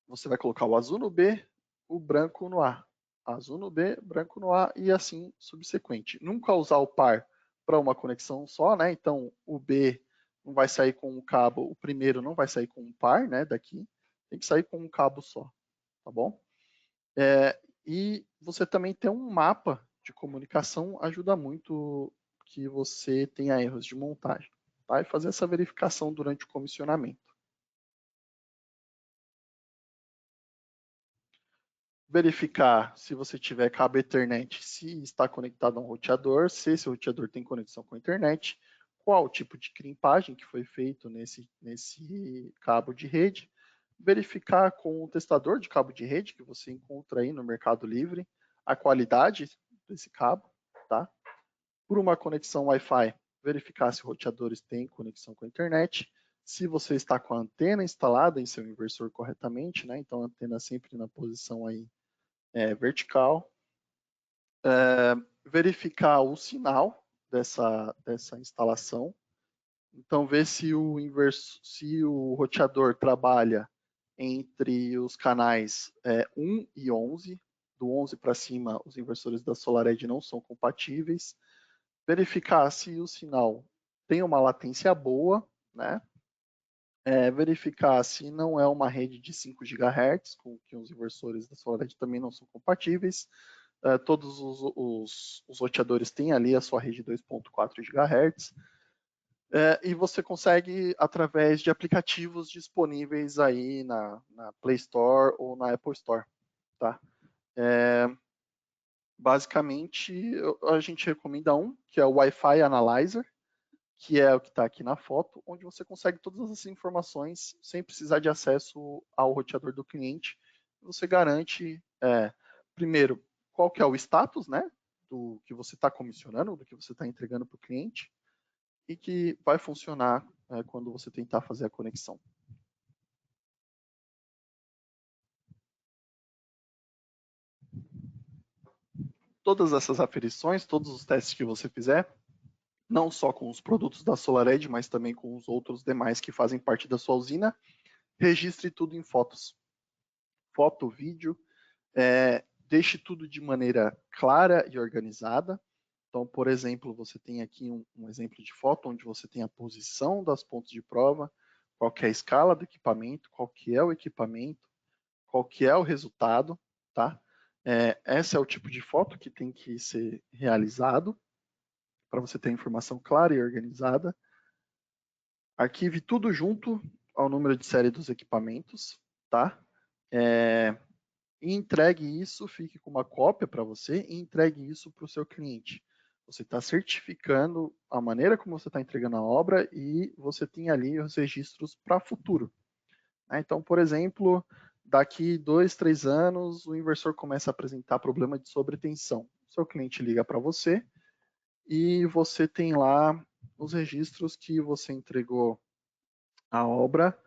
você vai colocar o azul no B, o branco no A. Azul no B, branco no A e assim subsequente. Nunca usar o par para uma conexão só, né? Então, o B não vai sair com um cabo, o primeiro não vai sair com um par, né? Daqui, tem que sair com um cabo só, tá bom? E você também ter um mapa de comunicação ajuda muito que você tenha erros de montagem, tá? E fazer essa verificação durante o comissionamento. Verificar se você tiver cabo Ethernet, se está conectado a um roteador, se esse roteador tem conexão com a internet, qual o tipo de crimpagem que foi feito nesse cabo de rede, verificar com o testador de cabo de rede que você encontra aí no Mercado Livre a qualidade desse cabo, tá? Por uma conexão Wi-Fi, verificar se roteadores têm conexão com a internet, se você está com a antena instalada em seu inversor corretamente, né? Então a antena sempre na posição aí vertical, verificar o sinal dessa instalação, então ver se o roteador trabalha entre os canais 1 e 11, do 11 para cima os inversores da SolarEdge não são compatíveis, verificar se o sinal tem uma latência boa, né? Verificar se não é uma rede de 5 GHz, com que os inversores da SolarEdge também não são compatíveis. Todos os roteadores têm ali a sua rede 2.4 GHz. E você consegue através de aplicativos disponíveis aí na Play Store ou na Apple Store, tá? Basicamente, a gente recomenda um, que é o Wi-Fi Analyzer, que é o que está aqui na foto, onde você consegue todas as informações sem precisar de acesso ao roteador do cliente. Você garante, primeiro, qual que é o status, né, do que você está comissionando, do que você está entregando para o cliente, e que vai funcionar quando você tentar fazer a conexão. Todas essas aferições, todos os testes que você fizer, não só com os produtos da SolarEdge, mas também com os outros demais que fazem parte da sua usina, registre tudo em fotos. Foto, vídeo, deixe tudo de maneira clara e organizada. Então, por exemplo, você tem aqui um exemplo de foto onde você tem a posição das pontos de prova, qual que é a escala do equipamento, qual que é o equipamento, qual que é o resultado, tá? Esse é o tipo de foto que tem que ser realizado para você ter a informação clara e organizada. Arquive tudo junto ao número de série dos equipamentos, tá? E entregue isso, fique com uma cópia para você e entregue isso para o seu cliente. Você está certificando a maneira como você está entregando a obra e você tem ali os registros para futuro. Então, por exemplo, daqui 2, 3 anos, o inversor começa a apresentar problema de sobretensão. O seu cliente liga para você e você tem lá os registros que você entregou a obra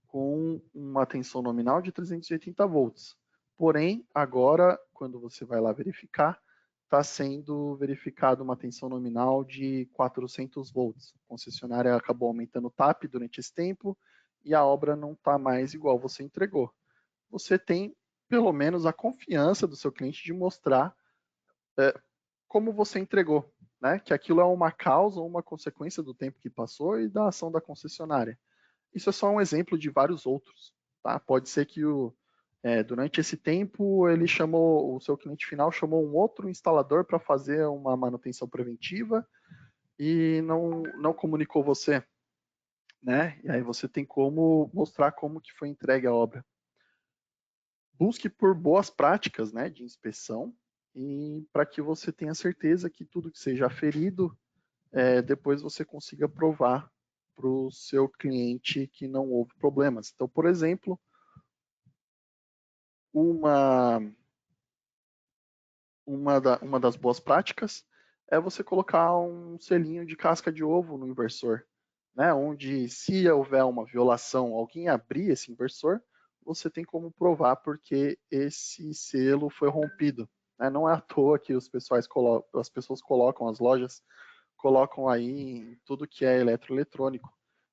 com uma tensão nominal de 380 volts. Porém, agora, quando você vai lá verificar, está sendo verificado uma tensão nominal de 400 volts. A concessionária acabou aumentando o TAP durante esse tempo e a obra não está mais igual você entregou. Você tem, pelo menos, a confiança do seu cliente de mostrar como você entregou, né? Que aquilo é uma causa ou uma consequência do tempo que passou e da ação da concessionária. Isso é só um exemplo de vários outros. Tá? Pode ser que durante esse tempo ele chamou, o seu cliente final chamou um outro instalador para fazer uma manutenção preventiva e não comunicou você. Né? E aí você tem como mostrar como que foi entregue a obra. Busque por boas práticas, né, de inspeção e para que você tenha certeza que tudo que seja aferido, depois você consiga provar para o seu cliente que não houve problemas. Então, por exemplo, uma das boas práticas é você colocar um selinho de casca de ovo no inversor, né? Onde, se houver uma violação, alguém abrir esse inversor, você tem como provar porque esse selo foi rompido. Né? Não é à toa que as pessoas colocam, as lojas colocam aí em tudo que é eletroeletrônico.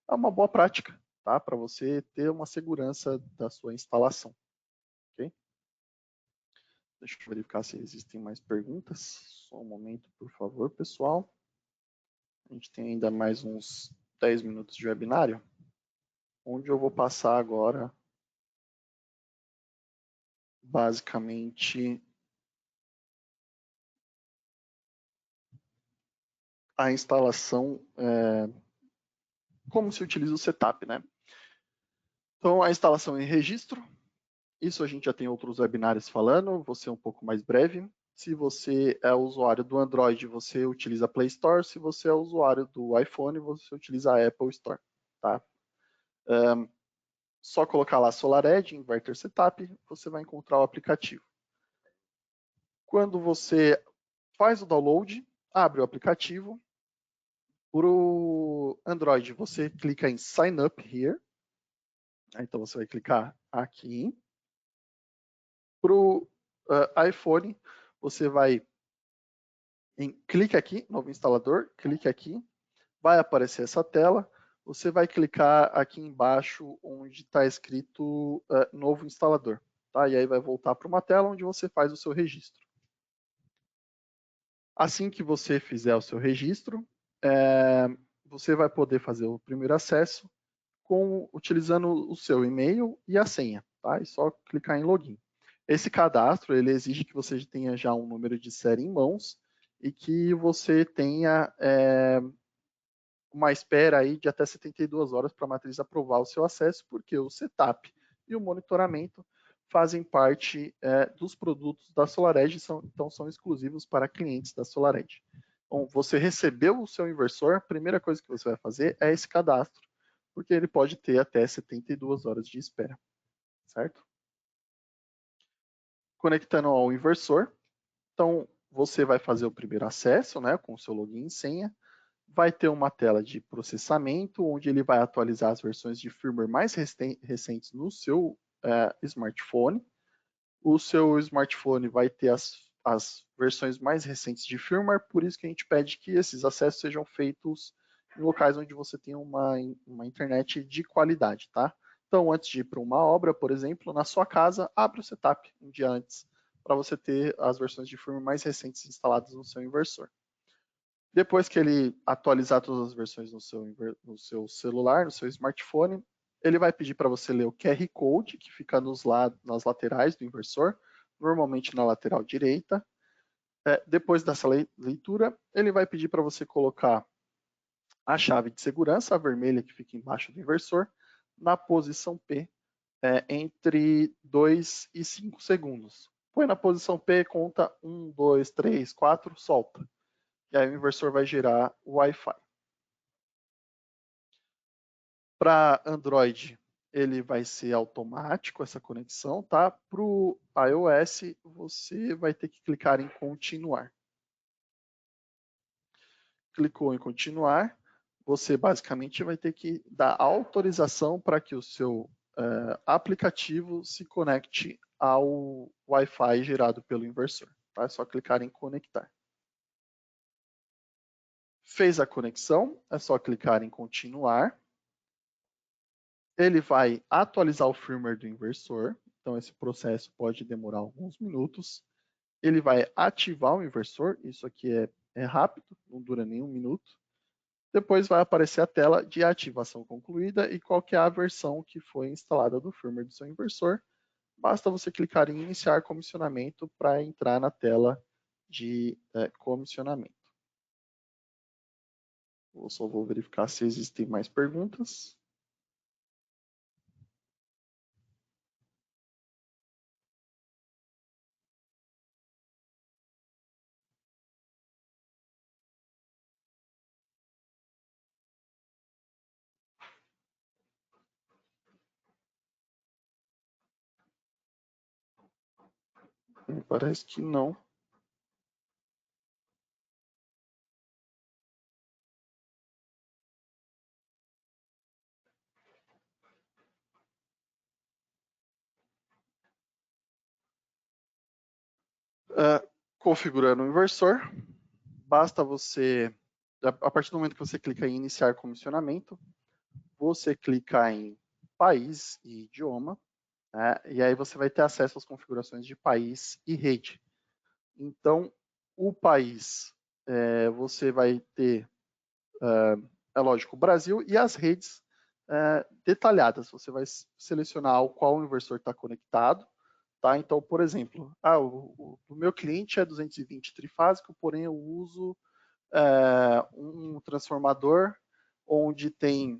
É uma boa prática, tá? Para você ter uma segurança da sua instalação. Ok? Deixa eu verificar se existem mais perguntas. Só um momento, por favor, pessoal. A gente tem ainda mais uns 10 minutos de webinário, onde eu vou passar agora, basicamente, a instalação, como se utiliza o setup, né? Então, a instalação em registro, isso a gente já tem outros webinários falando, vou ser um pouco mais breve. Se você é usuário do Android, você utiliza a Play Store. Se você é usuário do iPhone, você utiliza a Apple Store. Tá? Só colocar lá SolarEdge, Inverter Setup, você vai encontrar o aplicativo. Quando você faz o download, abre o aplicativo. Para o Android, você clica em Sign Up Here. Então você vai clicar aqui. Para o iPhone, você vai clica aqui, novo instalador, clica aqui, vai aparecer essa tela, você vai clicar aqui embaixo onde está escrito novo instalador, tá? E aí vai voltar para uma tela onde você faz o seu registro. Assim que você fizer o seu registro, você vai poder fazer o primeiro acesso utilizando o seu e-mail e a senha, tá? É só clicar em login. Esse cadastro, ele exige que você tenha já um número de série em mãos e que você tenha uma espera aí de até 72 horas para a matriz aprovar o seu acesso, porque o setup e o monitoramento fazem parte dos produtos da SolarEdge, então são exclusivos para clientes da SolarEdge. Então, você recebeu o seu inversor, a primeira coisa que você vai fazer é esse cadastro, porque ele pode ter até 72 horas de espera, certo? Conectando ao inversor, então você vai fazer o primeiro acesso, né, com o seu login e senha, vai ter uma tela de processamento, onde ele vai atualizar as versões de firmware mais recentes no seu smartphone. O seu smartphone vai ter as versões mais recentes de firmware, por isso que a gente pede que esses acessos sejam feitos em locais onde você tem uma internet de qualidade, tá? Então, antes de ir para uma obra, por exemplo, na sua casa, abre o setup um dia antes, para você ter as versões de firmware mais recentes instaladas no seu inversor. Depois que ele atualizar todas as versões no seu celular, no seu smartphone, ele vai pedir para você ler o QR Code, que fica nas laterais do inversor, normalmente na lateral direita. Depois dessa leitura, ele vai pedir para você colocar a chave de segurança, a vermelha que fica embaixo do inversor, na posição P, entre 2 e 5 segundos. Põe na posição P, conta 1, 2, 3, 4, solta. E aí o inversor vai gerar o Wi-Fi. Para Android, ele vai ser automático essa conexão, tá? Para o iOS, você vai ter que clicar em continuar. Clicou em continuar, você basicamente vai ter que dar autorização para que o seu aplicativo se conecte ao Wi-Fi gerado pelo inversor. Tá? É só clicar em conectar. Fez a conexão, é só clicar em continuar. Ele vai atualizar o firmware do inversor, então esse processo pode demorar alguns minutos. Ele vai ativar o inversor, isso aqui é rápido, não dura nem um minuto. Depois vai aparecer a tela de ativação concluída e qual que é a versão que foi instalada do firmware do seu inversor. Basta você clicar em iniciar comissionamento para entrar na tela de comissionamento. Eu só vou verificar se existem mais perguntas. Parece que não. Configurando o inversor, basta você, a partir do momento que você clica em iniciar comissionamento, você clica em país e idioma, né, e aí você vai ter acesso às configurações de país e rede. Então, o país, você vai ter, é lógico, o Brasil e as redes detalhadas. Você vai selecionar ao qual o inversor está conectado. Tá? Então, por exemplo, o meu cliente é 220 trifásico, porém eu uso um transformador onde tem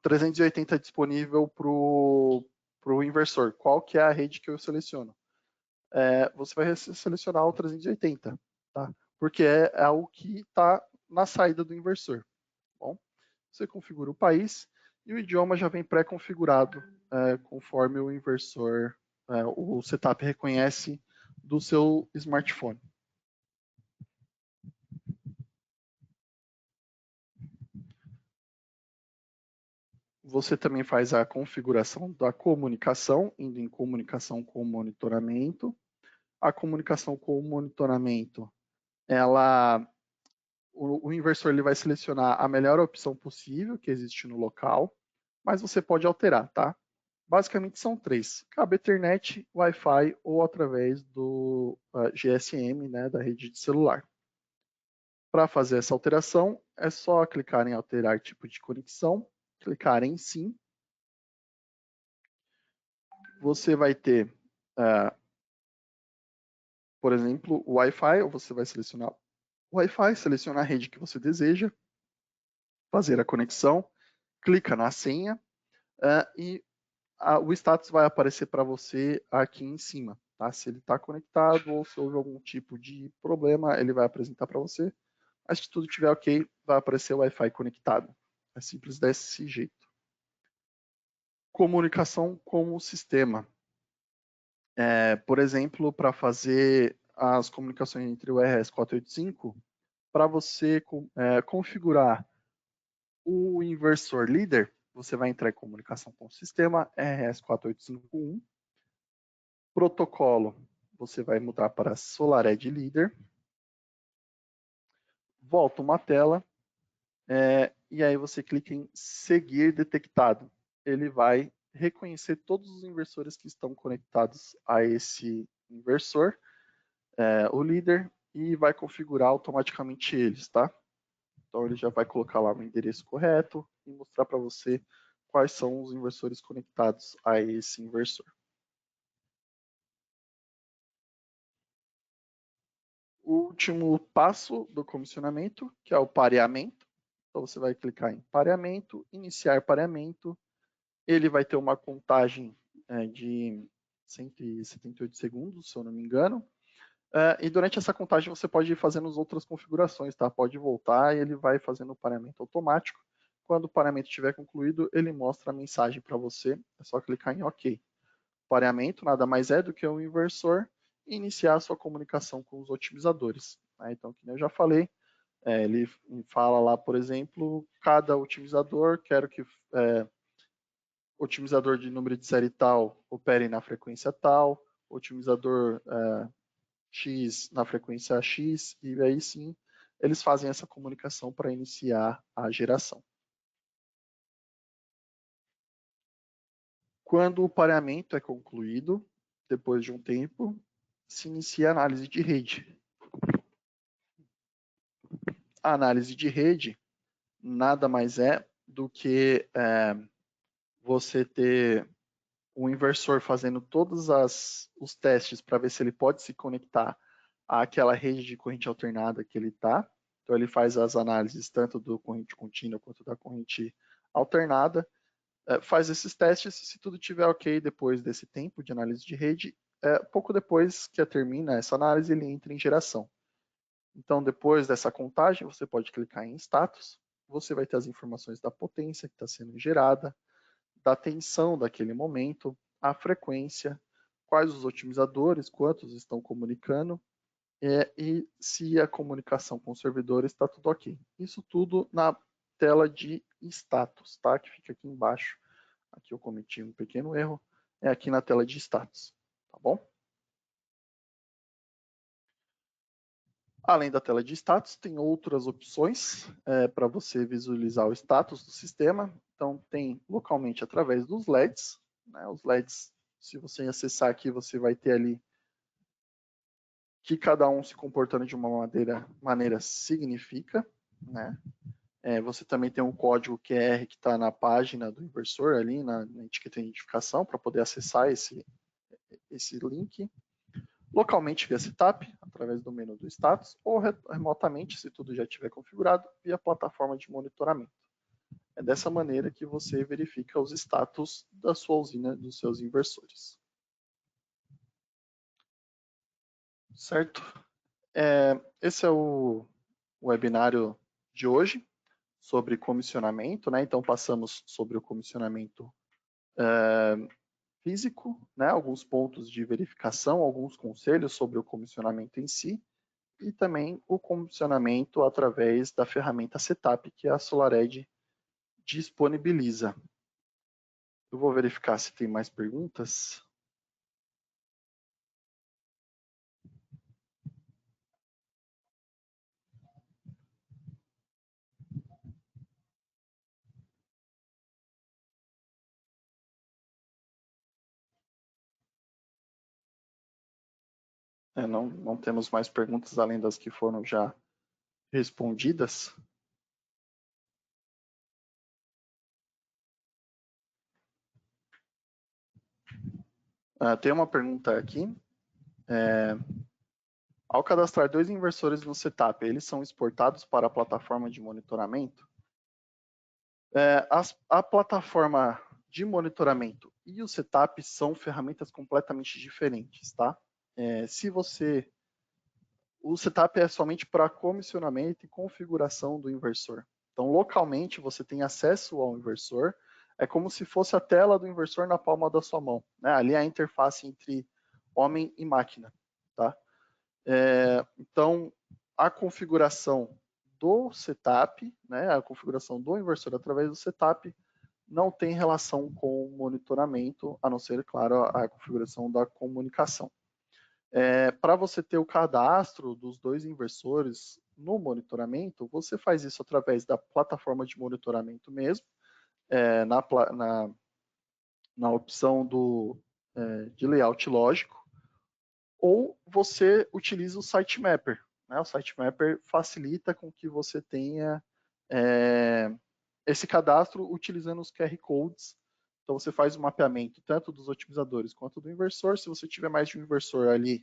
380 disponível para o inversor. Qual que é a rede que eu seleciono? Você vai selecionar o 380, tá? Porque é o que está na saída do inversor. Bom, você configura o país e o idioma já vem pré-configurado conforme o inversor, o setup reconhece do seu smartphone. Você também faz a configuração da comunicação, indo em comunicação com monitoramento. A comunicação com monitoramento, o inversor ele vai selecionar a melhor opção possível que existe no local, mas você pode alterar, tá? Basicamente são três: cabo Ethernet, Wi-Fi ou através do GSM, né, da rede de celular. Para fazer essa alteração, é só clicar em alterar tipo de conexão, clicar em sim. Você vai ter, por exemplo, o Wi-Fi, ou você vai selecionar o Wi-Fi, selecionar a rede que você deseja, fazer a conexão, clica na senha e o status vai aparecer para você aqui em cima. Tá? Se ele está conectado ou se houve algum tipo de problema, ele vai apresentar para você. Mas se tudo estiver ok, vai aparecer o Wi-Fi conectado. É simples desse jeito. Comunicação com o sistema. Por exemplo, para fazer as comunicações entre o RS485, para você configurar o inversor líder, você vai entrar em comunicação com o sistema RS485.1. Protocolo, você vai mudar para SolarEdge Leader. Volta uma tela e aí você clica em seguir detectado. Ele vai reconhecer todos os inversores que estão conectados a esse inversor, o líder, e vai configurar automaticamente eles, tá? Então ele já vai colocar lá o endereço correto e mostrar para você quais são os inversores conectados a esse inversor. O último passo do comissionamento, que é o pareamento. Então você vai clicar em pareamento, iniciar pareamento. Ele vai ter uma contagem de 178 segundos, se eu não me engano. E durante essa contagem você pode ir fazendo as outras configurações, tá? Pode voltar e ele vai fazendo o pareamento automático. Quando o pareamento estiver concluído, ele mostra a mensagem para você. É só clicar em OK. Pareamento nada mais é do que um inversor e iniciar a sua comunicação com os otimizadores. Né? Então, como eu já falei, ele fala lá, por exemplo, cada otimizador, quero que otimizador de número de série tal opere na frequência tal, otimizador X na frequência X, e aí sim eles fazem essa comunicação para iniciar a geração. Quando o pareamento é concluído, depois de um tempo, se inicia a análise de rede. A análise de rede nada mais é do que você ter o inversor fazendo todos os testes para ver se ele pode se conectar àquela rede de corrente alternada que ele está. Então ele faz as análises tanto do corrente contínua quanto da corrente alternada, faz esses testes, se tudo estiver ok depois desse tempo de análise de rede, pouco depois que termina essa análise, ele entra em geração. Então, depois dessa contagem, você pode clicar em status, você vai ter as informações da potência que está sendo gerada, da tensão daquele momento, a frequência, quais os otimizadores, quantos estão comunicando, e se a comunicação com o servidor está tudo ok. Isso tudo na tela de status, tá? Que fica aqui embaixo. Aqui eu cometi um pequeno erro, é aqui na tela de status, tá bom? Além da tela de status, tem outras opções para você visualizar o status do sistema. Então, tem localmente através dos LEDs. Né? Os LEDs, se você acessar aqui, você vai ter ali que cada um se comportando de uma maneira significa. Né? Você também tem um código QR que está na página do inversor, ali na etiqueta de identificação, para poder acessar esse link. Localmente via setup, através do menu do status, ou remotamente, se tudo já estiver configurado, via plataforma de monitoramento. É dessa maneira que você verifica os status da sua usina, dos seus inversores. Certo? Esse é o webinário de hoje sobre comissionamento, né? Então, passamos sobre o comissionamento físico, né? Alguns pontos de verificação, alguns conselhos sobre o comissionamento em si, e também o comissionamento através da ferramenta Setup que a SolarEdge disponibiliza. Eu vou verificar se tem mais perguntas. Não temos mais perguntas além das que foram já respondidas. Tem uma pergunta aqui. Ao cadastrar 2 inversores no setup, eles são exportados para a plataforma de monitoramento? A plataforma de monitoramento e o setup são ferramentas completamente diferentes, tá? O setup é somente para comissionamento e configuração do inversor. Então, localmente, você tem acesso ao inversor, é como se fosse a tela do inversor na palma da sua mão. Né? Ali é a interface entre homem e máquina. Tá? Então, a configuração do setup, né, a configuração do inversor através do setup, não tem relação com o monitoramento, a não ser, claro, a configuração da comunicação. Para você ter o cadastro dos 2 inversores no monitoramento, você faz isso através da plataforma de monitoramento mesmo, na opção de layout lógico, ou você utiliza o Sitemapper. Né? O Sitemapper facilita com que você tenha esse cadastro utilizando os QR Codes. Então, você faz o mapeamento tanto dos otimizadores quanto do inversor. Se você tiver mais de um inversor ali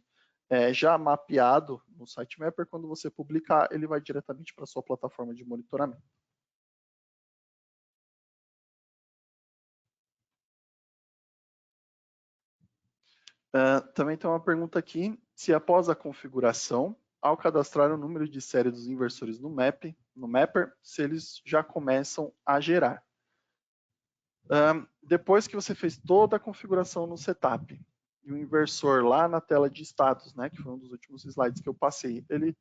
já mapeado no Sitemapper, quando você publicar, ele vai diretamente para a sua plataforma de monitoramento. Também tem uma pergunta aqui, se após a configuração, ao cadastrar o número de série dos inversores no Mapper, se eles já começam a gerar. Depois que você fez toda a configuração no setup, e o inversor lá na tela de status, né, que foi um dos últimos slides que eu passei, ele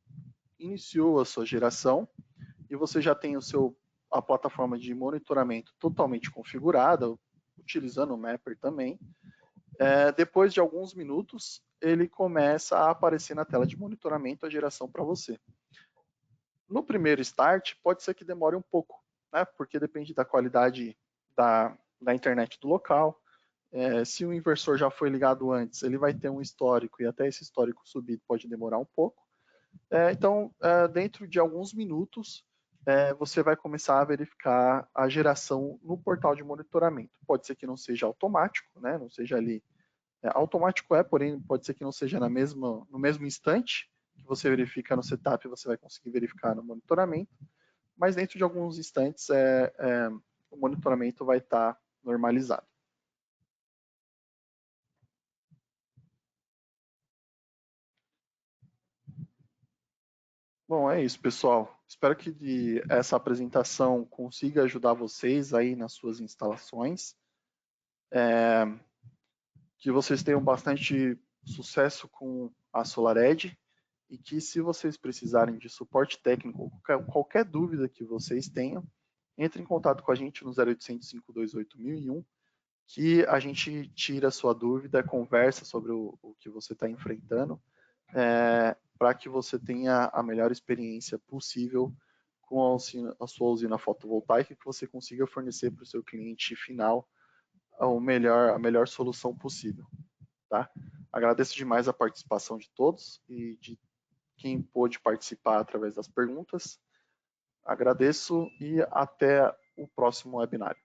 iniciou a sua geração, e você já tem a plataforma de monitoramento totalmente configurada, utilizando o Mapper também. Depois de alguns minutos, ele começa a aparecer na tela de monitoramento a geração para você. No primeiro start, pode ser que demore um pouco, né? Porque depende da qualidade da internet do local. Se o inversor já foi ligado antes, ele vai ter um histórico, e até esse histórico subir pode demorar um pouco. Então, dentro de alguns minutos, você vai começar a verificar a geração no portal de monitoramento. Pode ser que não seja automático, né? Não seja ali. Automático porém, pode ser que não seja no mesmo instante que você verifica no setup, você vai conseguir verificar no monitoramento, mas dentro de alguns instantes o monitoramento vai estar normalizado. Bom, é isso, pessoal. Espero que essa apresentação consiga ajudar vocês aí nas suas instalações. Que vocês tenham bastante sucesso com a SolarEdge e que, se vocês precisarem de suporte técnico, qualquer dúvida que vocês tenham, entre em contato com a gente no 0800 528 1001, que a gente tira a sua dúvida, conversa sobre o que você está enfrentando, para que você tenha a melhor experiência possível com a sua usina fotovoltaica, que você consiga fornecer para o seu cliente final a melhor solução possível. Tá? Agradeço demais a participação de todos e de quem pôde participar através das perguntas. Agradeço e até o próximo webinário.